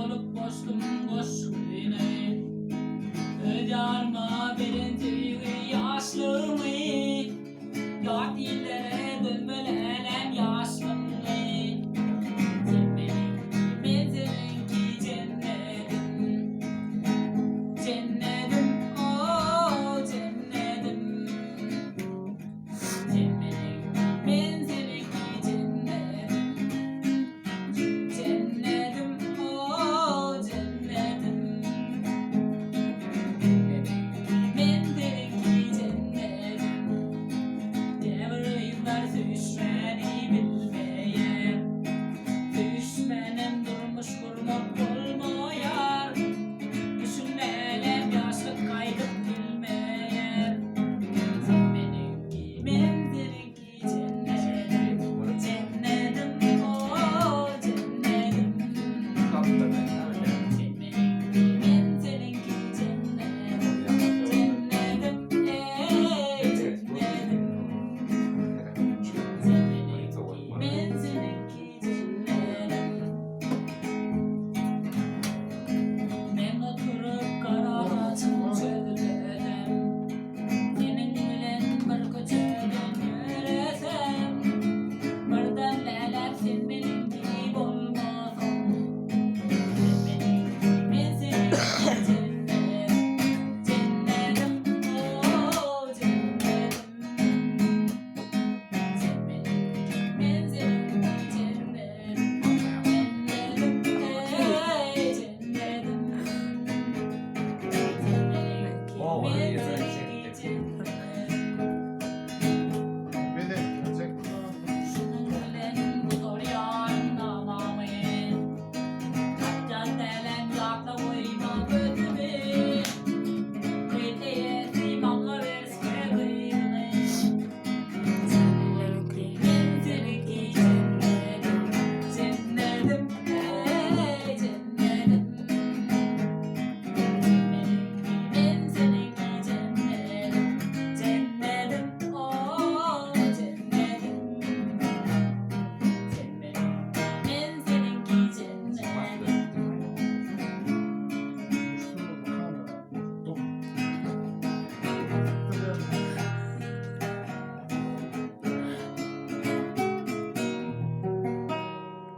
olup boştum boş yine. Ödarma birinci yaşlımı, yat illere dönmelelem yaşlımı. Cennetin ki cennetim, cennetim o cennetim. Cennetin ki cennetim, cennetim o cennetim. Düşmeni bilmeye, düşmenim durmuş kurmak olmayar. Düşünmelem yaşlık kaydıp bilmeye. Benimki cennetim, cennetim o cennetim.